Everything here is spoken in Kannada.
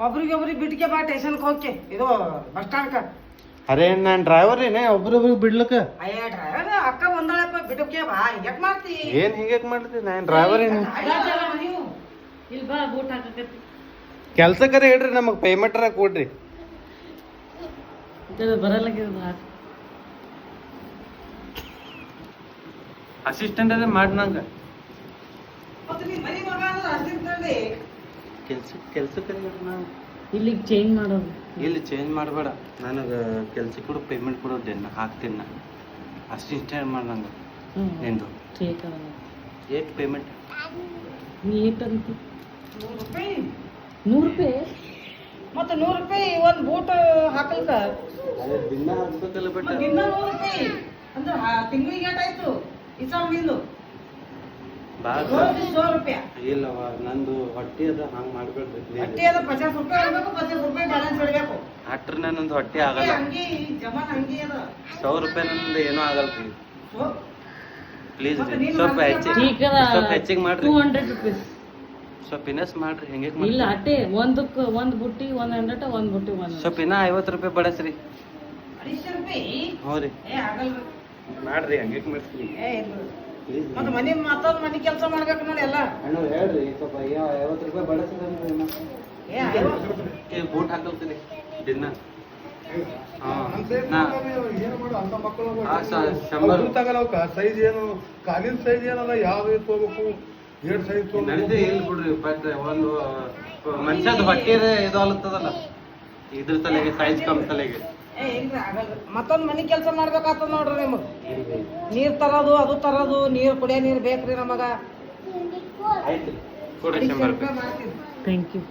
ಒಬ್ರಿಗೊಬ್ರಿಗೆ ಬಿಟ್ಕೆ ಬಾ ಸ್ಟೇಷನ್ಗೆ ಹೋಗಿ ಇದು ಬಸ್ ಸ್ಟಾಂಡ್ಕ. ಅರೆ ನಾನು ಡ್ರೈವರ್ ಏನೇ ಒಬ್ರೊಬ್ರಿಗೆ ಬಿಡ್ಲಕ್ಕ. ಅಯ್ಯ ಡ್ರೈವರ್ ಅಕ್ಕ ಬಂದಾಳಪ್ಪ ಬಿಡಕ್ಕೆ ಬಾ ಹಿಂಗ್ಯಾಕ್ ಮಾಡ್ತಿ? ಏನ್ ಹಿಂಗ್ಯಾಕ್ ಮಾಡ್ತಿ? ನಾನು ಡ್ರೈವರ್ ಏನು ನೀವು ಇಲ್ಲಿ ಬಾ ಬೂಟ್ ಹಾಕಕತ್ತಿ ಕೆಲ್ಸಕ್ಕರ ಹೇಳ್ರಿ, ನಮಗೆ ಪೇಮೆಂಟ್ರ ಕೊಡ್ರಿ. ಬರಲ್ಲಾಗಿರೋದು ಹಾಕಿ ಅಸಿಸ್ಟೆಂಟ್ ಅದೇ ಮಾಡಿ ನಂಗೆ ಮತ್ತೆ ನೀ ಮನೆ ಮಗ ಅಂದ್ರೆ ಅಷ್ಟಿಂತಂಡಿ ಕೆಲ್ಸಕ್ಕೆ ನಾವು ಇಲ್ಲಿಗೆ ಚೇಂಜ್ ಮಾಡೋದು. ಇಲ್ಲಿ ಚೇಂಜ್ ಮಾಡಬೇಡ, ನನಗೆ ಕೆಲ್ಸಕ್ಕೆ ಕೂಡ ಪೇಮೆಂಟ್ ಕೊಡೋದೆ ನಾ ಹಾಕ್ತೀನಿ. ನಾನು ಅಸಿಸ್ಟೆಂಟ್ ಮಾಡಿ ನಂಗೆ ನಿಂದು ठीक है ಏಟ್ ಪೇಮೆಂಟ್ ನೀ ಏಟಂತಿ? 100 ರೂಪಾಯಿ. 100 ರೂಪಾಯಿ? ಮತ್ತೆ 100 ರೂಪಾಯಿ ಒಂದು ಬೂಟ್ ಹಾಕಲ್ಕ ದಿನ ಹಾಕ್ಬೇಕಲ್ಲ ಬಟ್ ದಿನ 100 ರೂಪಾಯಿ ಅಂದ್ರೆ ತಿಂಗಳಿಗೆ ಏಟಾಯ್ತು ಇಸಾಮ್ ನಿಂದು? ಭಾಳ 100 ರೂಪಾಯಿ. ಇಲ್ಲವ, ನಂದು ಹೊಟ್ಟೆ ಅದ ಹಂಗೆ ಮಾಡ್ಬೇಡ್ರಿ. ಅಟ್ಟಿ ಅದ 50 ರೂಪಾಯಿ ಇರ್ಬೇಕು, 50 ರೂಪಾಯಿ ಬ್ಯಾಲೆನ್ಸ್ ಇಡಬೇಕು. ಅಟ್ರ ನಂದು ಹೊಟ್ಟೆ ಆಗಲ್ಲ. ಹಂಗೆ ಜಮಾನ್ ಹಂಗೆ ಅದ. 100 ರೂಪಾಯಿ ನಂದು ಏನೂ ಆಗಲ್ರಿ. ಸೊ, ಪ್ಲೀಸ್ ಮತ್ತೆ ನೀನು ಸ್ವಲ್ಪ ಮಾಡ್ತೀಯಪ್ಪ? ठीक है ಸ್ವಲ್ಪ ಹೆಚ್ಚಿಗೆ ಮಾಡ್ರಿ. 200 ರೂಪಾಯಿ ಸ್ವಲ್ಪ ಇನಸ್ ಮಾಡ್ರಿ. ಹೆಂಗೆ ಇಲ್ಲ ಅಟ್ಟೆ ಒಂದಕ್ಕೆ ಒಂದು ಬುಟ್ಟಿ 100 ಒಂದು ಬುಟ್ಟಿ 100. ಸ್ವಲ್ಪ ಇನ್ನ 50 ರೂಪಾಯಿ ಬಡಸ್ರಿ. 250 ರೂಪಾಯಿ? ಹ್ಞೂ ರೀ, ಏ ಆಗಲ್ರಿ. ಮಾಡ್ರಿ. ಹಂಗೆ ಮಾಡ್ತೀವಿ ಏ ಇಲ್ಲ. ಮತ್ತೆ ಮನೆ ಮತ್ತೊಂದು ಮನೆ ಕೆಲಸ ಮಾಡ್ಬೇಕು ನೋಡಿ ಎಲ್ಲ. ಅಣ್ಣ ಹೇಳ್ರಿ, ಸ್ವಲ್ಪ 50 ರೂಪಾಯಿ ಬಡಸ್ರಿ. ಏ 50 ರೂಪಾಯಿ. ಬೂಟ್ ಹಾಕಲ್ತೀನಿ ದಿನ. ಸೈಜ್ ಏನು ಕಾಲಿನ ಸೈಜ್ ಏನಲ್ಲ, ಯಾವ ತಗೋಬೇಕು, ಏಟ್ ಸೈಜ್ ನಡೀತಿ ಇಲ್ಲ ಬಿಡ್ರಿ. ಬಟ್ ಒಂದು ಮನುಷ್ಯದ ಹೊಟ್ಟೆ ಇದು ಅಲ್ಲತ್ತದಲ್ಲ, ಇದ್ರ ತಲೆಗೆ ಸೈಜ್ ಕಮ್ಮಿ ತಲೆಗೆ. ಏ ಇಲ್ರಿ ಆಗಲ್ರಿ. ಮತ್ತೊಂದು ಮನೆ ಕೆಲಸ ಮಾಡ್ಬೇಕಾಗ್ತದ ನೋಡ್ರಿ ನಿಮಗೆ. ನೀರ್ ತರೋದು ಅದು ತರೋದು, ನೀರು ಕುಡಿಯೋ ನೀರು ಬೇಕ್ರಿ ನಮಗ. ಆಯ್ತು ಕೊಡ್ರಿ 100 ರೂಪಾಯಿ. ಮಾಡ್ತೀವಿ. Thank you.